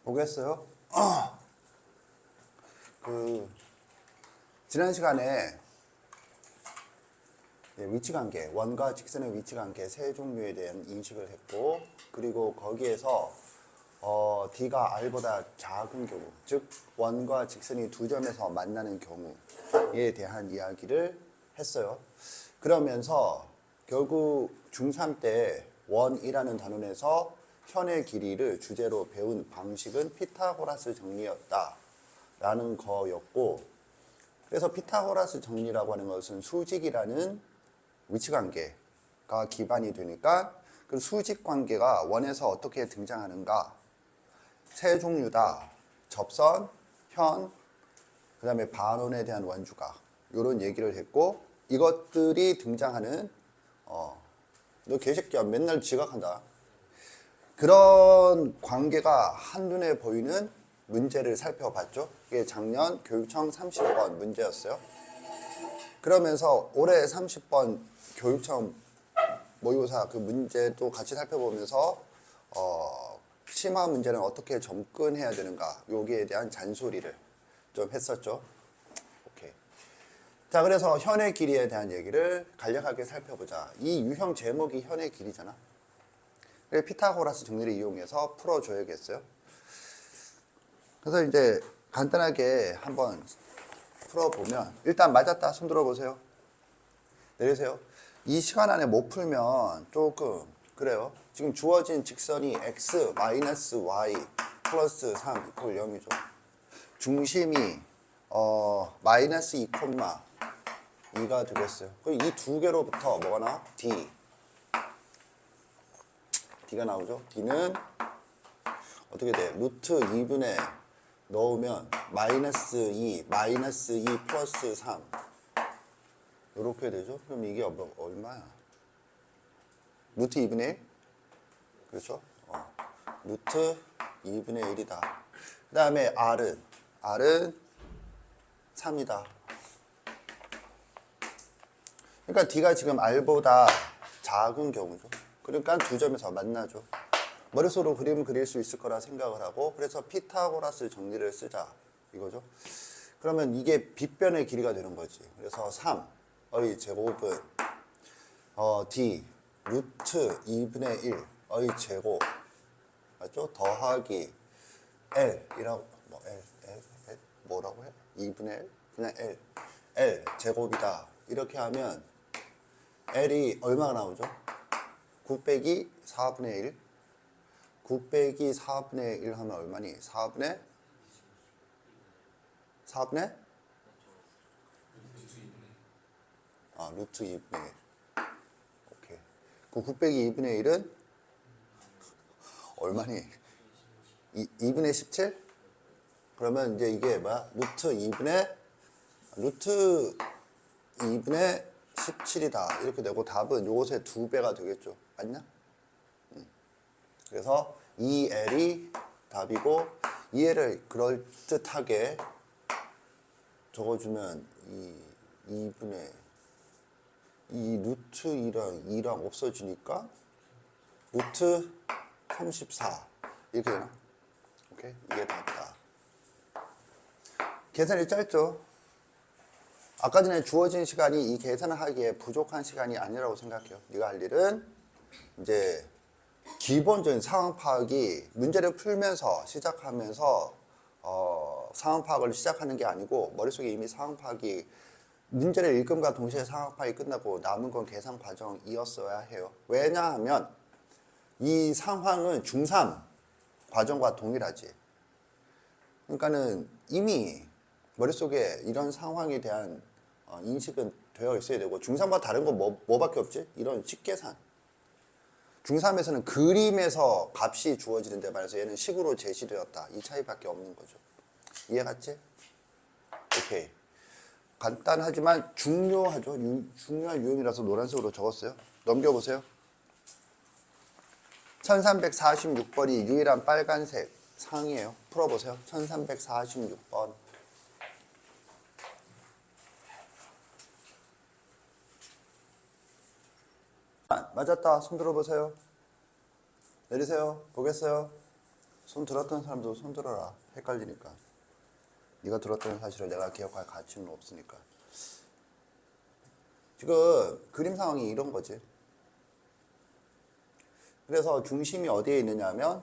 보겠어요? 지난 시간에 위치관계, 원과 직선의 위치관계 세 종류에 대한 인식을 했고, 그리고 거기에서 D가 R보다 작은 경우, 즉 원과 직선이 두 점에서 만나는 경우에 대한 이야기를 했어요. 그러면서 결국 중3 때 원이라는 단원에서 현의 길이를 주제로 배운 방식은 피타고라스 정리였다라는 거였고, 그래서 피타고라스 정리라고 하는 것은 수직이라는 위치관계가 기반이 되니까 그 수직관계가 원에서 어떻게 등장하는가, 세 종류다. 접선, 현, 그 다음에 반원에 대한 원주각, 이런 얘기를 했고, 이것들이 등장하는 너 개새끼야 맨날 지각한다, 그런 관계가 한눈에 보이는 문제를 살펴봤죠. 이게 작년 교육청 30번 문제였어요. 그러면서 올해 30번 교육청 모의고사 그 문제도 같이 살펴보면서 심화 문제는 어떻게 접근해야 되는가, 여기에 대한 잔소리를 좀 했었죠. 오케이. 자, 그래서 현의 길이에 대한 얘기를 간략하게 살펴보자. 이 유형 제목이 현의 길이잖아. 그래서 피타고라스 정리를 이용해서 풀어줘야겠어요. 그래서 이제 간단하게 한번 풀어보면, 일단 맞았다 손 들어보세요. 내리세요. 이 시간 안에 못 풀면 조금 그래요. 지금 주어진 직선이 x 마이너스 y 플러스 3 이퀄 0이죠. 중심이 마이너스 2,2가 되겠어요. 그럼 이 두 개로부터 뭐가 나와? D가 나오죠. D는 어떻게 돼? 루트 2분의 넣으면 마이너스 2 플러스 3 이렇게 되죠. 그럼 이게 얼마야? 루트 2분의 1? 그렇죠? 루트 2분의 1이다. 그 다음에 R은 3이다. 그러니까 D가 지금 R보다 작은 경우죠. 그러니까 두 점에서 만나죠. 머릿속으로 그림 그릴 수 있을 거라 생각을 하고, 그래서 피타고라스 정리를 쓰자 이거죠. 그러면 이게 빗변의 길이가 되는 거지. 그래서 3의 제곱은 D 루트 2분의 1의 제곱 맞죠? 더하기 L이라고, 뭐 L 뭐라고 해? 2분의 1? 그냥 L 제곱이다. 이렇게 하면 L이 얼마가 나오죠? 9 빼기 4분의 1. 9 빼기 4분의 1 하면 얼마니? 4분의 루트 2분의 1. 오케이. 그 9 빼기 2분의 1은 얼마니? 2분의 17? 그러면 이제 이게 뭐야? 루트 2분의 17이다. 이렇게 되고 답은 요것의 2배가 되겠죠. 맞냐? 그래서 2L이 답이고, 2L을 그럴듯하게 적어주면 이 루트 2랑 없어지니까 루트 34 이렇게 되나? 오케이? 이게 답이다. 계산이 짧죠? 아까 전에 주어진 시간이 이 계산을 하기에 부족한 시간이 아니라고 생각해요. 네가 할 일은 이제 기본적인 상황 파악이, 문제를 풀면서 시작하면서 상황 파악을 시작하는 게 아니고, 머릿속에 이미 상황 파악이, 문제를 읽음과 동시에 상황 파악이 끝나고 남은 건 계산 과정이었어야 해요. 왜냐하면 이 상황은 중3 과정과 동일하지. 그러니까는 이미 머릿속에 이런 상황에 대한 인식은 되어 있어야 되고, 중3과 다른 건 뭐밖에 없지? 이런 식계산. 중3에서는 그림에서 값이 주어지는데 말해서 얘는 식으로 제시되었다. 이 차이밖에 없는 거죠. 이해 갔지? 오케이. 간단하지만 중요하죠. 중요한 유형이라서 노란색으로 적었어요. 넘겨보세요. 1346번이 유일한 빨간색 상이에요. 풀어보세요. 1346번. 맞았다. 손 들어보세요. 내리세요. 보겠어요. 손 들었던 사람도 손 들어라. 헷갈리니까. 네가 들었다는 사실을 내가 기억할 가치는 없으니까. 지금 그림 상황이 이런 거지. 그래서 중심이 어디에 있느냐 하면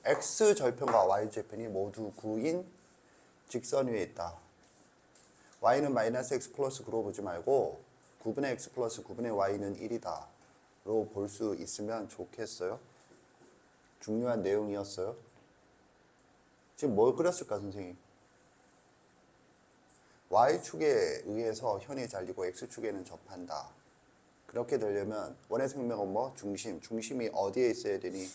x절편과 y절편이 모두 9인 직선 위에 있다. y는 마이너스 x 플러스 9로 보지 말고 9분의 x 플러스 9분의 y는 1이다 로 볼 수 있으면 좋겠어요. 중요한 내용이었어요. 지금 뭘 그렸을까 선생님? y축에 의해서 현이 잘리고 x축에는 접한다. 그렇게 되려면 원의 생명은 뭐? 중심이 어디에 있어야 되니?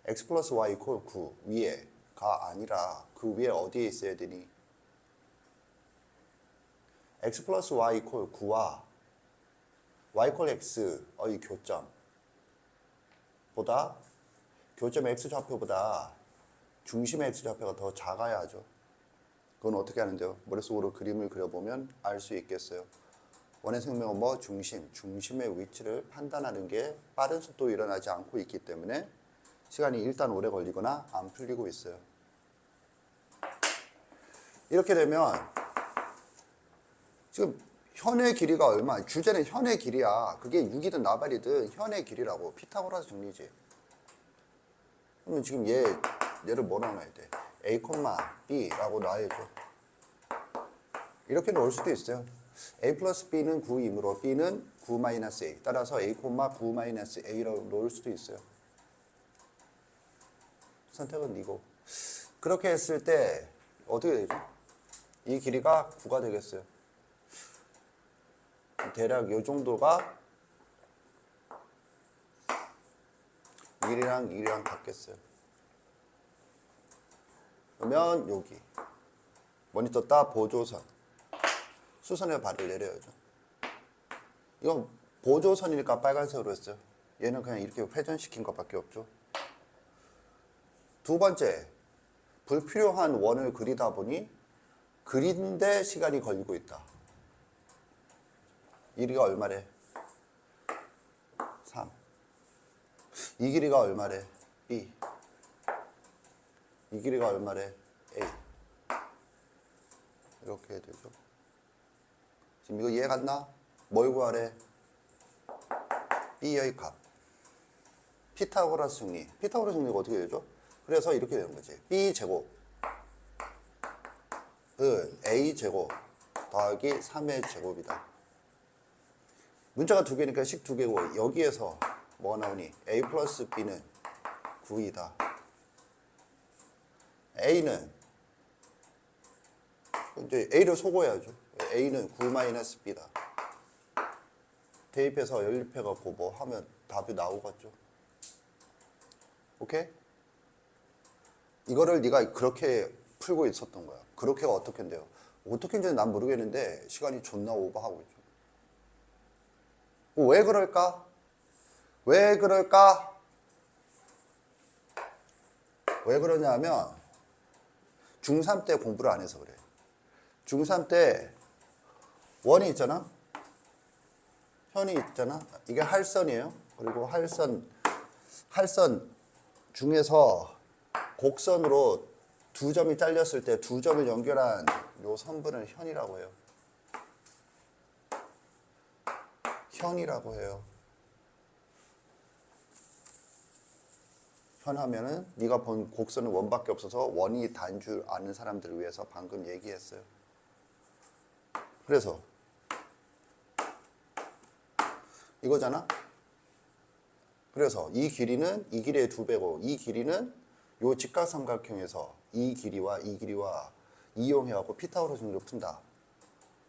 x 플러스 y 이퀄 9 위에가 아니라 그 위에 어디에 있어야 되니? x 플러스 y 이퀄 9와 y 이퀄 x의 교점 x 좌표보다 중심의 x 좌표가 더 작아야 하죠. 그건 어떻게 하는데요? 머릿속으로 그림을 그려보면 알 수 있겠어요. 원의 생명은 뭐? 중심의 위치를 판단하는 게 빠른 속도로 일어나지 않고 있기 때문에 시간이 일단 오래 걸리거나 안 풀리고 있어요. 이렇게 되면 지금 현의 길이가 얼마? 주제는 현의 길이야. 그게 6이든 나발이든 현의 길이라고. 피타고라스 정리지. 그러면 지금 얘를 뭐라고 놔야 돼? a, b라고 놔야죠. 이렇게 놓을 수도 있어요. a 플러스 b는 9이므로 b는 9 마이너스 a. 따라서 a, 9 마이너스 a라고 놓을 수도 있어요. 선택은 이거. 그렇게 했을 때 어떻게 되죠? 이 길이가 9가 되겠어요. 대략 이 정도가 이랑 같겠어요. 그러면 여기 모니터 따 보조선 수선에 발을 내려야죠. 이건 보조선이니까 빨간색으로 했어요. 얘는 그냥 이렇게 회전시킨 것밖에 없죠. 두 번째, 불필요한 원을 그리다 보니 그린데 시간이 걸리고 있다. 이 길이가 얼마래? 3. 이 길이가 얼마래? B. 이 길이가 얼마래? A. 이렇게 되죠. 지금 이거 이해 갔나? 뭘 구하래? B의 값. 피타고라스 정리. 피타고라스 정리가 어떻게 되죠? 그래서 이렇게 되는 거지. B제곱은 A제곱 더하기 3의 제곱이다. 문자가 두 개니까 식 두 개고 여기에서 뭐가 나오니? A 플러스 B는 9이다. A는 이제 A를 속어야죠. A는 9 마이너스 B다. 대입해서 연립해갖고 뭐 하면 답이 나오겠죠. 오케이? 이거를 네가 그렇게 풀고 있었던 거야. 그렇게가 어떻게 한대요? 어떻게 인지는 난 모르겠는데 시간이 존나 오버하고 있죠. 왜 그럴까? 왜 그럴까? 왜 그러냐면 중3 때 공부를 안 해서 그래. 중3 때 원이 있잖아? 현이 있잖아? 이게 할선이에요. 그리고 할선 중에서 곡선으로 두 점이 잘렸을 때 두 점을 연결한 요 선분을 현이라고 해요. 현이라고 해요. 현 하면은 네가 본 곡선은 원밖에 없어서 원이 단 줄 아는 사람들을 위해서 방금 얘기했어요. 그래서 이거잖아? 그래서 이 길이는 이 길이의 2배고 이 길이는 요 직각삼각형에서 이 길이와 이용해갖고 피타고라스 정리를 푼다.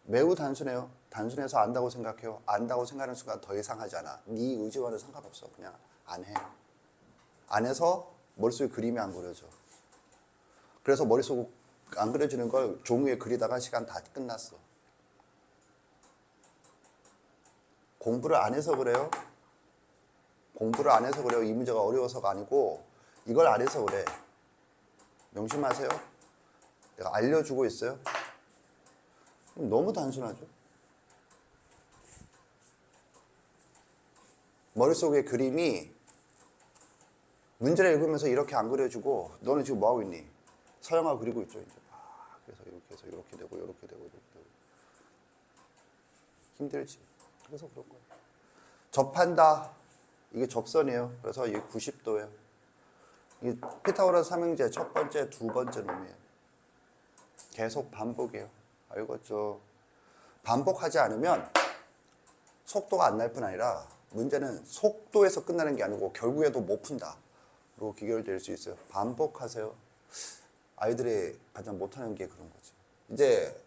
매우 단순해요. 단순해서 안다고 생각해요. 안다고 생각하는 순간 더 이상 하지 않아. 네 의지와는 상관없어. 그냥 안 해. 안 해서 머릿속에 그림이 안 그려져. 그래서 머릿속 안 그려지는 걸 종이에 그리다가 시간 다 끝났어. 공부를 안 해서 그래요. 공부를 안 해서 그래요. 이 문제가 어려워서가 아니고 이걸 안 해서 그래. 명심하세요. 내가 알려주고 있어요. 너무 단순하죠. 머릿속에 그림이 문제를 읽으면서 이렇게 안 그려주고 너는 지금 뭐 하고 있니? 서양화 그리고 있죠. 이제 그래서 이렇게 해서 이렇게 되고 이렇게 되고 이렇게 되고 힘들지. 그래서 그런 거예요. 접한다. 이게 접선이에요. 그래서 이게 90도예요. 이 피타고라스 삼형제 첫 번째, 두 번째 놈이에요. 계속 반복이에요. 알겠죠? 반복하지 않으면 속도가 안 날 뿐 아니라 문제는 속도에서 끝나는 게 아니고 결국에도 못 푼다로 귀결될 수 있어요. 반복하세요. 아이들이 가장 못하는 게 그런 거지. 이제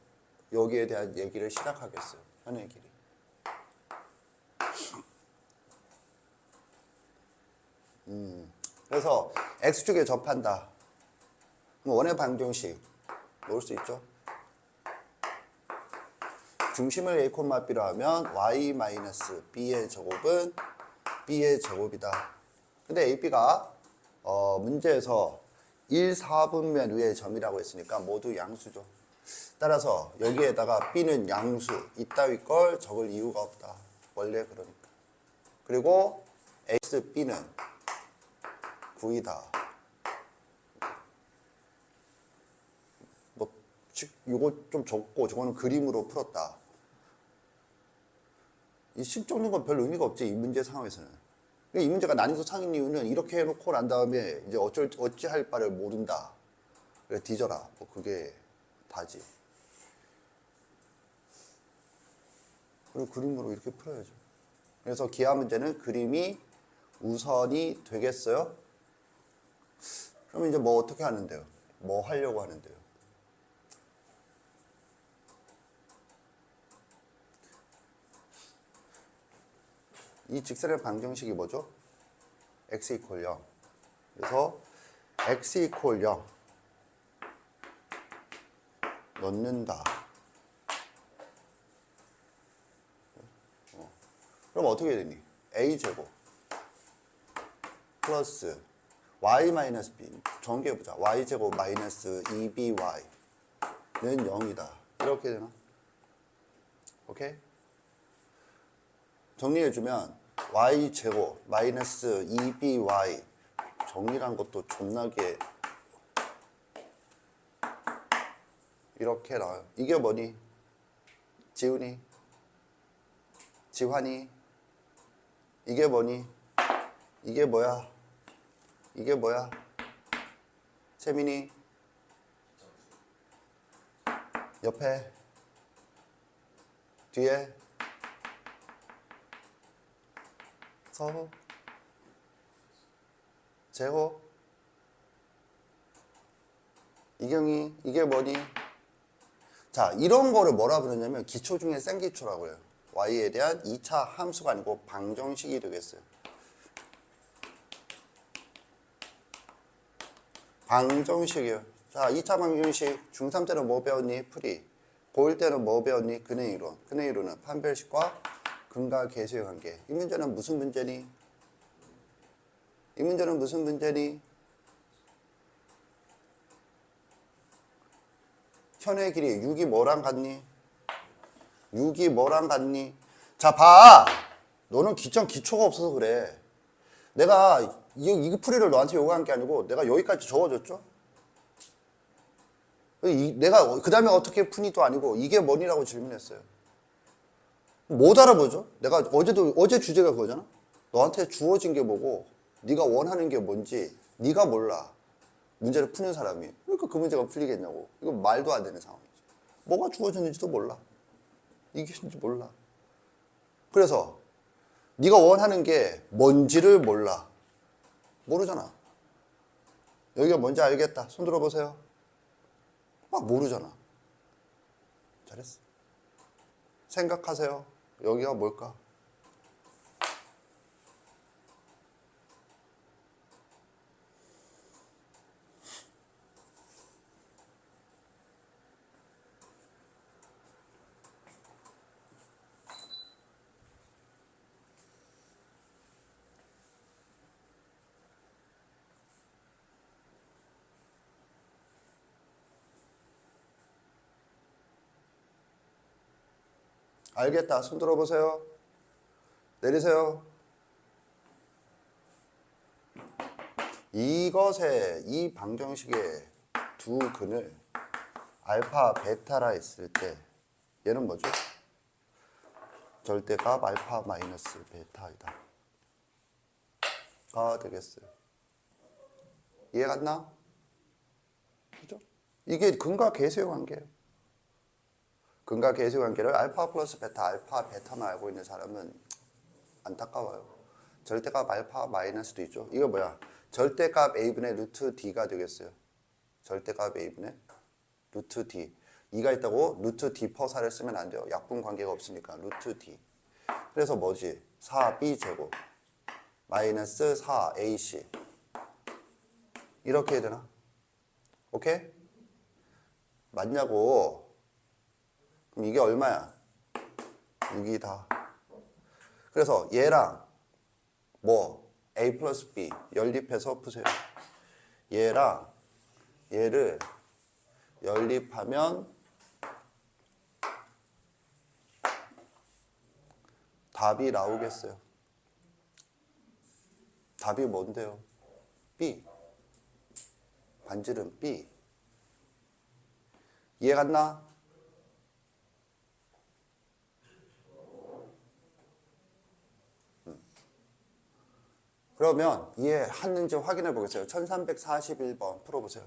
여기에 대한 얘기를 시작하겠어요. 현의 길이. 그래서 X축에 접한다. 원의 방정식 놓을 수 있죠. 중심을 A, B로 하면 Y-B의 제곱은 B의 제곱이다. 근데 AB가 문제에서 1, 4분면 위의 점이라고 했으니까 모두 양수죠. 따라서 여기에다가 B는 양수, 이따위 걸 적을 이유가 없다. 원래 그러니까. 그리고 XB는 9이다. 뭐 이거 좀 적고 저거는 그림으로 풀었다. 이 식 적는 건 별 의미가 없지, 이 문제 상황에서는. 이 문제가 난이도 상인 이유는 이렇게 해놓고 난 다음에 이제 어찌할 바를 모른다. 그래 뒤져라. 뭐 그게 다지. 그리고 그림으로 이렇게 풀어야죠. 그래서 기하 문제는 그림이 우선이 되겠어요? 그럼 이제 뭐 어떻게 하는데요? 뭐 하려고 하는데요? 이 직선의 방정식이 뭐죠? x 이퀄 0. 그래서 x 이퀄 0 넣는다. 그럼 어떻게 되니? a제곱 플러스 y 마이너스 b 정리해보자. y제곱 마이너스 2by는 0이다. 이렇게 되나? 오케이? 정리해주면 y제곱 마이너스 2by 정리란 것도 존나게 이렇게 나와요. 이게 뭐니? 지훈이? 지환이? 이게 뭐니? 이게 뭐야? 이게 뭐야? 채민이? 옆에? 뒤에? 서호? 재호? 이경이? 이게 뭐니? 자, 이런 거를 뭐라 부르냐면 기초 중에 센 기초라고 해요. y에 대한 2차 함수가 아니고 방정식이 되겠어요. 방정식이요. 자, 2차 방정식 중3 때는 뭐 배웠니? 풀이. 고1 때는 뭐 배웠니? 근해이론. 근해이론은 판별식과 근과 계수의 관계. 이 문제는 무슨 문제니? 이 문제는 무슨 문제니? 현의 길이 6이 뭐랑 같니? 6이 뭐랑 같니? 자, 봐! 너는 기초가 없어서 그래. 내가 이 풀이를 너한테 요구한 게 아니고 내가 여기까지 적어줬죠? 내가 그 다음에 어떻게 푸니도 아니고 이게 뭐니라고 질문했어요. 못 알아보죠? 내가 어제 주제가 그거잖아? 너한테 주어진 게 뭐고 네가 원하는 게 뭔지 네가 몰라. 문제를 푸는 사람이. 그러니까 그 문제가 풀리겠냐고. 이거 말도 안 되는 상황이지. 뭐가 주어졌는지도 몰라. 이게 뭔지 몰라. 그래서 네가 원하는 게 뭔지를 몰라. 모르잖아. 여기가 뭔지 알겠다. 손 들어보세요. 막 모르잖아. 잘했어. 생각하세요. 여기가 뭘까? 알겠다. 손 들어보세요. 내리세요. 이것의 이 방정식의 두 근을 알파, 베타라 했을 때 얘는 뭐죠? 절대값 알파 마이너스 베타이다 가 되겠어요. 이해 갔나? 그죠? 이게 근과 계수의 관계예요. 근과 계수의 관계를 알파 플러스 베타, 알파, 베타만 알고 있는 사람은 안타까워요. 절대값 알파 마이너스도 있죠. 이거 뭐야? 절대값 a분의 루트 d가 되겠어요. 절대값 a분의 루트 d. 2가 있다고 루트 d 퍼사를 쓰면 안 돼요. 약분 관계가 없으니까 루트 d. 그래서 뭐지? 4b 제곱 마이너스 4ac 이렇게 해야 되나? 오케이? 맞냐고. 그럼 이게 얼마야? 6이다. 그래서 얘랑 뭐 a 플러스 b 연립해서 푸세요. 얘랑 얘를 연립하면 답이 나오겠어요. 답이 뭔데요? B. 반지름 B. 이해 갔나? 그러면 이해했는지 확인해 보겠어요. 1341번 풀어보세요.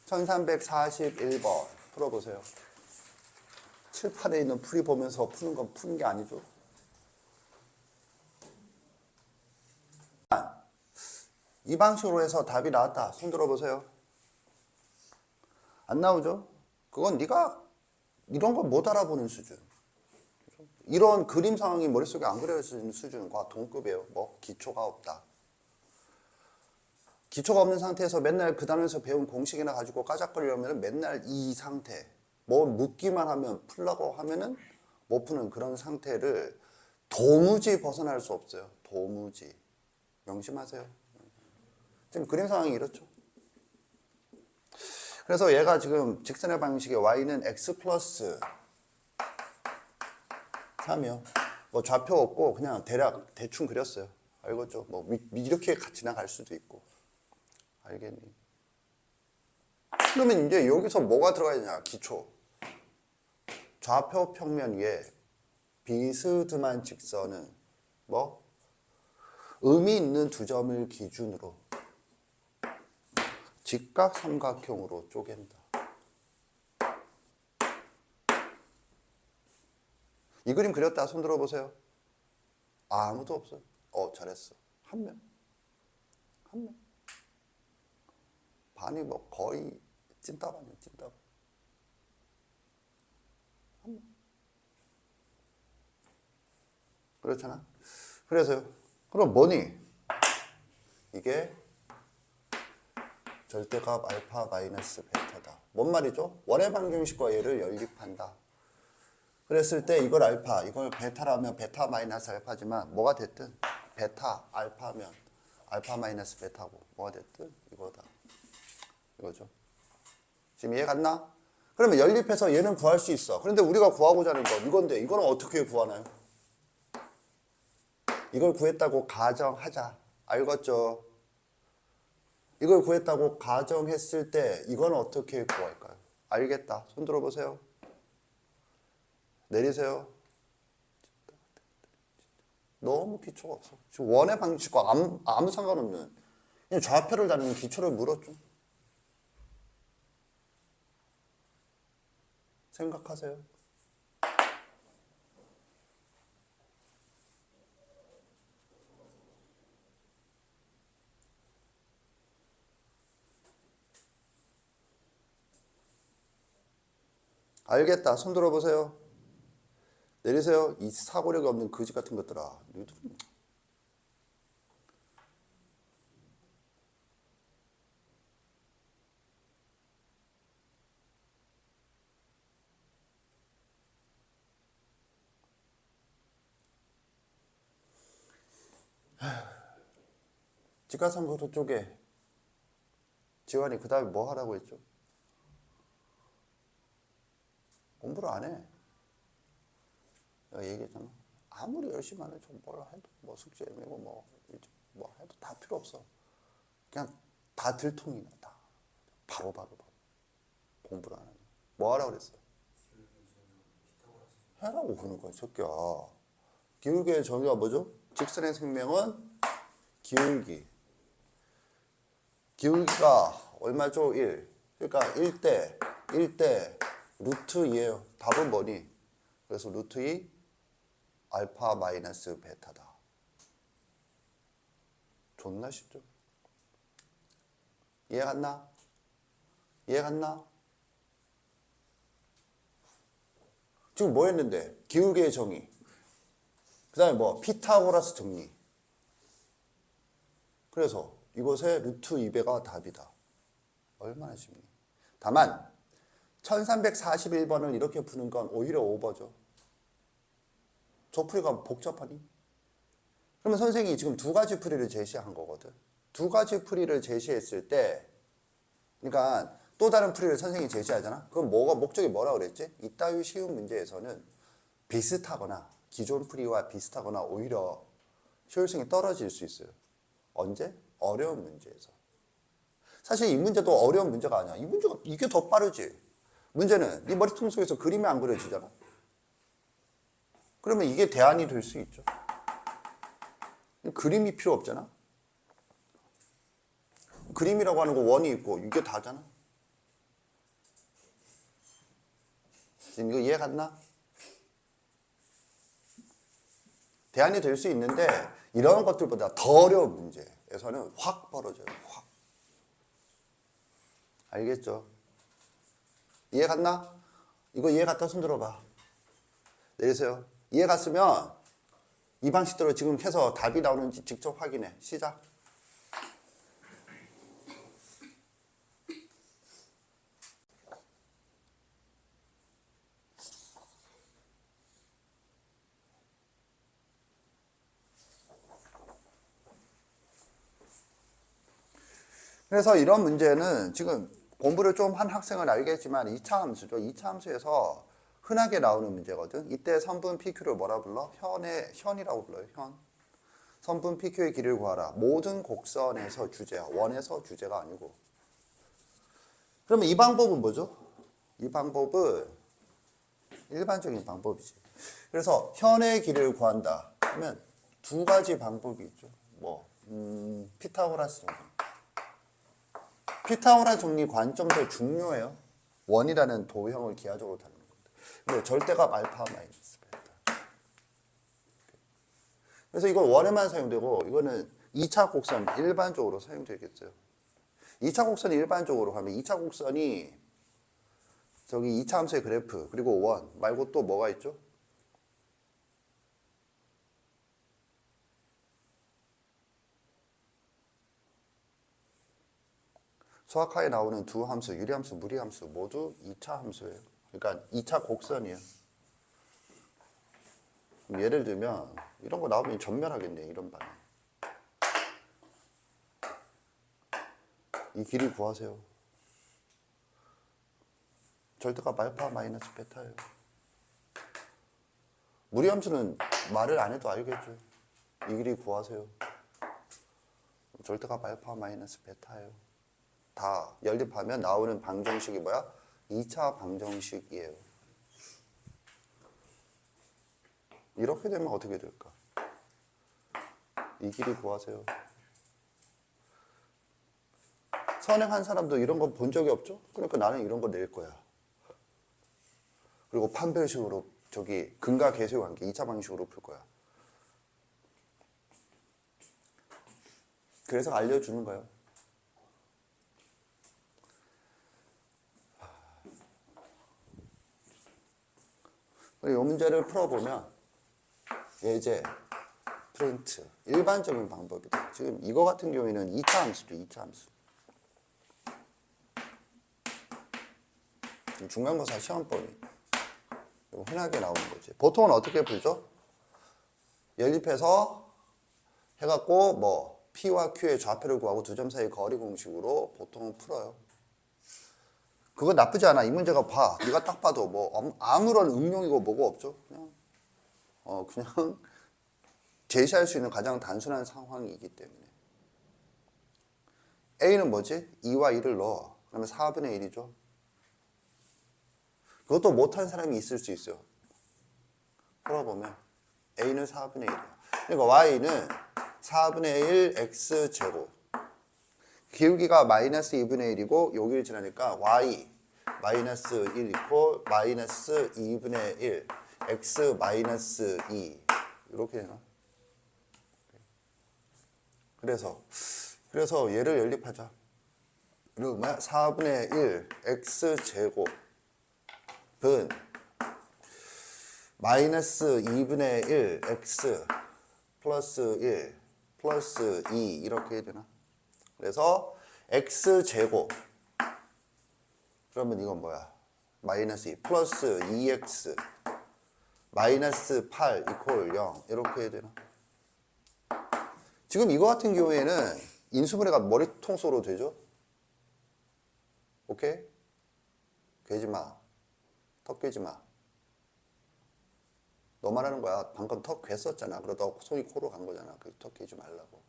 1341번 풀어보세요. 칠판에 있는 풀이 보면서 푸는 건 푸는 게 아니죠. 이 방식으로 해서 답이 나왔다. 손 들어보세요. 안 나오죠? 그건 네가 이런 걸 못 알아보는 수준. 이런 그림 상황이 머릿속에 안 그려지는 수준과 동급이에요. 뭐 기초가 없다. 기초가 없는 상태에서 맨날 그 단원에서 배운 공식이나 가지고 까작거리려면 맨날 이 상태, 뭐 묻기만 하면 풀라고 하면은 못 푸는 그런 상태를 도무지 벗어날 수 없어요. 도무지. 명심하세요. 지금 그림 상황이 이렇죠. 그래서 얘가 지금 직선의 방식의 y는 x 플러스 3이요. 뭐 좌표 없고 그냥 대략 대충 그렸어요. 알겠죠? 뭐 이렇게 지나갈 수도 있고. 알겠니? 그러면 이제 여기서 뭐가 들어가야 되냐? 기초. 좌표 평면 위에 비스듬한 직선은 뭐? 의미 있는 두 점을 기준으로 직각 삼각형으로 쪼갠다. 이 그림 그렸다. 손 들어보세요. 아무도 없어요. 잘했어. 한 명. 한 명. 반이 뭐 거의 찐따 반이야, 찐따 반. 한 명. 그렇잖아. 그래서요. 그럼 뭐니? 이게 절대값 알파 마이너스 베타다. 뭔 말이죠? 원의 방정식과 얘를 연립한다. 그랬을 때 이걸 알파, 이걸 베타라면 베타 마이너스 알파지만 뭐가 됐든 베타 알파면 알파 마이너스 베타고 뭐가 됐든 이거다. 이거죠. 지금 이해 갔나? 그러면 연립해서 얘는 구할 수 있어. 그런데 우리가 구하고자 하는 건 이건데 이거는 어떻게 구하나요? 이걸 구했다고 가정하자. 알겠죠? 이걸 구했다고 가정했을 때 이건 어떻게 구할까요? 알겠다. 손 들어보세요. 내리세요. 너무 기초가 없어. 지금 원의 방식과 아무 상관없는 그냥 좌표를 다루는 기초를 물었죠. 생각하세요. 알겠다. 손 들어보세요. 내리세요. 이 사고력이 없는 거지 같은 것들아. 너희들은 직각삼각도 쪽에 지환이 그 다음에 뭐 하라고 했죠? 공부를 안 해. 내가 얘기했잖아. 아무리 열심히 하는 뭘 해도 뭐 숙제 내고 뭐 해도 다 필요 없어. 그냥 다 들통이네. 다 바보 공부를 안 하는. 뭐 하라 그랬어? 해라고. 그러니까 이 새끼야. 기울기의 정의가 뭐죠? 직선의 생명은 기울기. 기울기가 얼마죠? 1. 그러니까 1대 루트 2예요. 답은 뭐니? 그래서 루트 2 알파 마이너스 베타다. 존나 쉽죠? 이해 갔나? 이해 갔나? 지금 뭐 했는데? 기울기의 정의. 그 다음에 뭐? 피타고라스 정리. 그래서 이곳에 루트 2배가 답이다. 얼마나 쉽니? 다만 1341번을 이렇게 푸는 건 오히려 오버죠. 저 풀이가 복잡하니? 그러면 선생님이 지금 두 가지 풀이를 제시한 거거든. 두 가지 풀이를 제시했을 때, 그러니까 또 다른 풀이를 선생님이 제시하잖아. 그럼 목적이 뭐라 그랬지? 이따위 쉬운 문제에서는 비슷하거나 기존 풀이와 비슷하거나 오히려 효율성이 떨어질 수 있어요. 언제? 어려운 문제에서. 사실 이 문제도 어려운 문제가 아니야. 이 문제가 이게 더 빠르지. 문제는 네 머리통 속에서 그림이 안 그려지잖아. 그러면 이게 대안이 될 수 있죠. 그림이 필요 없잖아. 그림이라고 하는 거 원이 있고 이게 다잖아. 지금 이거 이해 갔나? 대안이 될 수 있는데 이런 것들보다 더 어려운 문제에서는 확 벌어져요. 확. 알겠죠? 이해 갔나? 이거 이해 갔다 손 들어봐. 내리세요. 이해 갔으면 이 방식대로 지금 해서 답이 나오는지 직접 확인해. 시작. 그래서 이런 문제는 지금 공부를 좀 한 학생은 알겠지만 2차 함수죠. 2차 함수에서 흔하게 나오는 문제거든. 이때 선분 PQ를 뭐라 불러? 현이라고 불러요. 현. 선분 PQ의 길이를 구하라. 모든 곡선에서 주제야. 원에서 주제가 아니고. 그러면 이 방법은 뭐죠? 이 방법은 일반적인 방법이지. 그래서 현의 길이를 구한다 하면 두 가지 방법이 있죠. 피타고라스 정리. 피타고라스 정리 관점도 중요해요. 원이라는 도형을 기하적으로 다루는 건데. 근데 절대값 알파 마이너스 베타. 그래서 이건 원에만 사용되고 이거는 2차 곡선 일반적으로 사용되겠어요. 2차 곡선이 일반적으로 하면 2차 곡선이 저기 2차 함수의 그래프 그리고 원 말고 또 뭐가 있죠? 수학하에 나오는 두 함수, 유리함수, 무리함수 모두 2차 함수예요. 그러니까 2차 곡선이에요. 예를 들면 이런 거 나오면 전멸하겠네. 이런 반응. 이 길이 구하세요. 절대값 알파 마이너스 베타예요. 무리함수는 말을 안 해도 알겠죠. 이 길이 구하세요. 절대값 알파 마이너스 베타예요. 다 연립하면 나오는 방정식이 뭐야? 2차 방정식이에요. 이렇게 되면 어떻게 될까? 이 길이 구하세요. 선행한 사람도 이런 거 본 적이 없죠? 그러니까 나는 이런 거 낼 거야. 그리고 판별식으로 저기 근과 계수의 관계 2차 방식으로 풀 거야. 그래서 알려주는 거예요. 이 문제를 풀어보면 예제, 프린트, 일반적인 방법이다. 지금 이거 같은 경우에는 2차 함수죠. 2차 함수. 중간고사 시험범위. 흔하게 나오는 거지. 보통은 어떻게 풀죠? 연립해서 해갖고 P와 Q의 좌표를 구하고 두 점 사이 거리 공식으로 보통은 풀어요. 그거 나쁘지 않아. 이 문제가 봐. 네가 딱 봐도 아무런 응용이고 뭐고 없죠. 그냥 그냥 제시할 수 있는 가장 단순한 상황이기 때문에 A는 뭐지? 2와 1을 넣어. 그러면 4분의 1이죠. 그것도 못한 사람이 있을 수 있어요. 풀어보면 A는 4분의 1이야. 그러니까 Y는 4분의 1 X제곱. 기울기가 마이너스 2분의 1이고 여기를 지나니까 Y 마이너스 1 이퀄 마이너스 2분의 1 X 마이너스 2 이렇게 되나? 그래서 얘를 연립하자. 그러면 4분의 1 X제곱은 마이너스 2분의 1 X 플러스 1 플러스 2 이렇게 해야 되나? 그래서 X제곱 그러면 이건 뭐야? 마이너스 2 플러스 2X 마이너스 8 이퀄 0 이렇게 해야 되나? 지금 이거 같은 경우에는 인수분해가 머리통수로 되죠? 오케이? 괴지 마. 턱 괴지 마. 너 말하는 거야. 방금 턱 괴었잖아. 그러다 손이 코로 간 거잖아. 그 턱 괴지 말라고.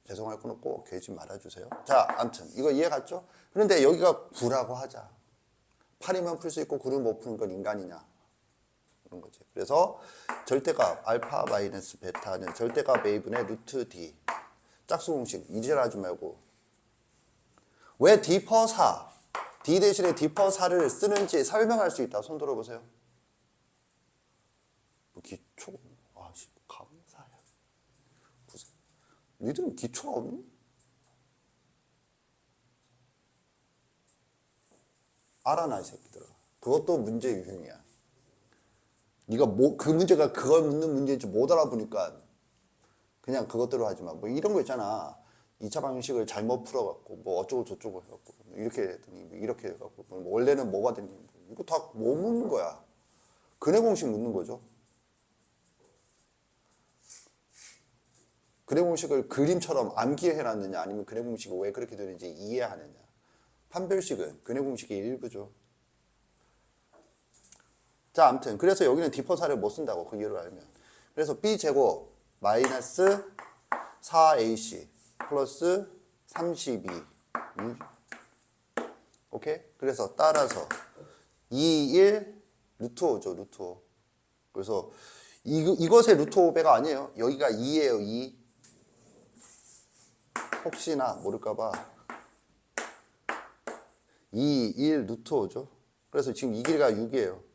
죄송할 건 없고 괴지 말아주세요. 자, 아무튼 이거 이해 갔죠? 그런데 여기가 9라고 하자. 8이면 풀 수 있고 9를 못 푸는 건 인간이냐? 그런 거지. 그래서 절대값 알파 마이너스 베타는 절대값 A분의 루트 D. 짝수 공식 이질하지 말고. 왜 D 퍼 4? D 대신에 D 퍼 4를 쓰는지 설명할 수 있다. 손 들어보세요. 뭐 기초? 감사야. 무슨? 니들은 기초가 없니? 알아나 이 새끼들아. 그것도 문제 유형이야. 네가 그 문제가 그걸 묻는 문제인지 못 알아보니까 그냥 그것대로 하지 마. 뭐 이런 거 있잖아. 2차 방식을 잘못 풀어갖고 뭐 어쩌고 저쩌고 해갖고 이렇게 했더니 이렇게 해갖고 뭐 원래는 뭐가 되니 이거 다 뭐 묻는 거야. 근해 공식 묻는 거죠. 근해 공식을 그림처럼 암기해놨느냐 아니면 근해 공식이 왜 그렇게 되는지 이해하느냐. 판별식은 근해 공식의 일부죠. 자, 아무튼 그래서 여기는 디퍼사를 못 쓴다고 그 이유를 알면. 그래서 B제곱 마이너스 4AC 플러스 32 오케이? 그래서 따라서 2, 1 루트 5죠. 루트 5. 그래서 이것의 루트 5배가 아니에요. 여기가 2예요. 2. 혹시나 모를까봐 2, 1 루트 5죠. 그래서 지금 이 길이가 6이에요.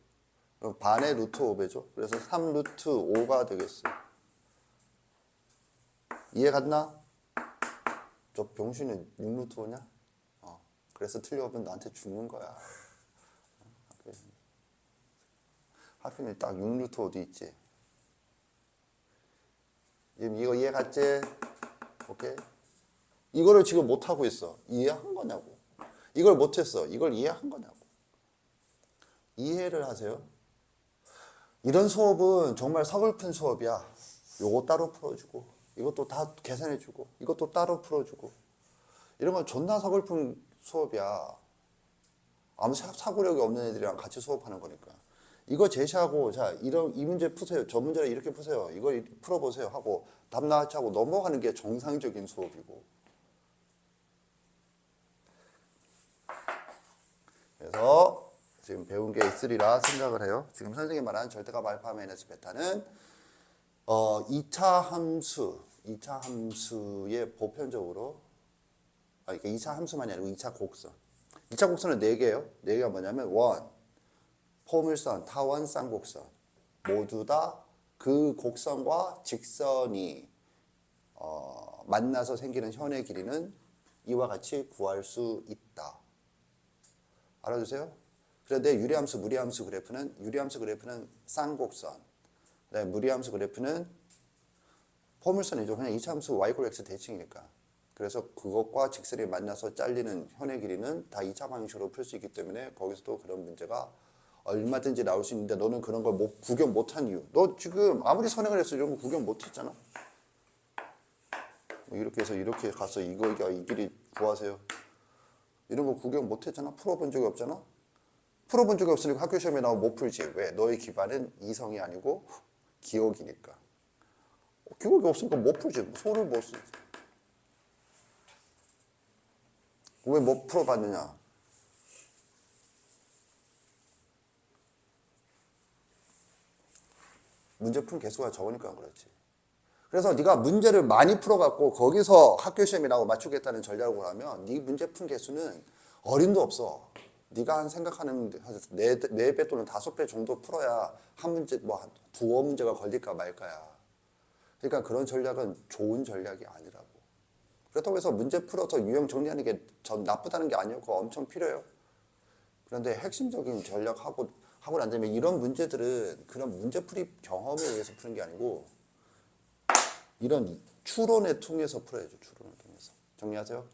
그럼 반의 루트 5배죠. 그래서 3 루트 5가 되겠어요. 이해 갔나? 저 병신은 6 루트 5냐? 그래서 틀려오면 나한테 죽는 거야. 하필이면 딱 6 루트 5도 있지. 지금 이거 이해 갔지? 오케이? 이거를 지금 못하고 있어. 이해한 거냐고. 이걸 못했어. 이걸 이해한 거냐고. 이해를 하세요. 이런 수업은 정말 서글픈 수업이야. 요거 따로 풀어주고 이것도 다 계산해주고 이것도 따로 풀어주고 이런 건 존나 서글픈 수업이야. 아무 사고력이 없는 애들이랑 같이 수업하는 거니까. 이거 제시하고 자 이 문제 푸세요. 저 문제를 이렇게 푸세요. 이걸 풀어보세요 하고 답 나왔지 하고 넘어가는 게 정상적인 수업이고. 그래서 지금 배운 게 있으리라 생각을 해요. 지금 선생님이 말한 절대값 알파 마이너스 베타는 2차 함수의 보편적으로 그러니까 2차 함수만이 아니고 2차 곡선. 2차 곡선은 4개예요. 4개가 뭐냐면 원, 포물선, 타원, 쌍곡선. 모두 다 그 곡선과 직선이 만나서 생기는 현의 길이는 이와 같이 구할 수 있다. 알아두세요. 그런데 유리함수, 무리함수 그래프는 쌍곡선. 그다음에 무리함수 그래프는 포물선이죠. 그냥 2차 함수 y = x 대칭이니까. 그래서 그것과 직선이 만나서 잘리는 현의 길이는 다 2차 방식으로 풀 수 있기 때문에 거기서도 그런 문제가 얼마든지 나올 수 있는데 너는 그런 걸 구경 못한 이유. 너 지금 아무리 선행을 했어 이런 거 구경 못했잖아. 이렇게 해서 이렇게 가서 이 길이 구하세요. 이런 거 구경 못했잖아. 풀어본 적이 없잖아. 풀어본 적이 없으니까 학교 시험에 나오면 못 풀지. 왜? 너의 기반은 이성이 아니고 기억이니까. 기억이 없으니까 못 풀지. 소를 못 쓰지. 왜 못 풀어봤느냐? 문제 푼 개수가 적으니까 그렇지. 그래서 네가 문제를 많이 풀어갖고 거기서 학교 시험에 나오고 맞추겠다는 전략을 하면 네 문제 푼 개수는 어림도 없어. 네가 한 생각하는 네 배 또는 5배 정도 풀어야 한 문제 뭐 한 두어 문제가 걸릴까 말까야. 그러니까 그런 전략은 좋은 전략이 아니라고. 그렇다고 해서 문제 풀어서 유형 정리하는 게 전 나쁘다는 게 아니었고 엄청 필요해요. 그런데 핵심적인 전략하고 하고 난 다음에 이런 문제들은 그런 문제풀이 경험에 의해서 푸는 게 아니고 이런 추론을 통해서 풀어야죠. 추론을 통해서. 정리하세요.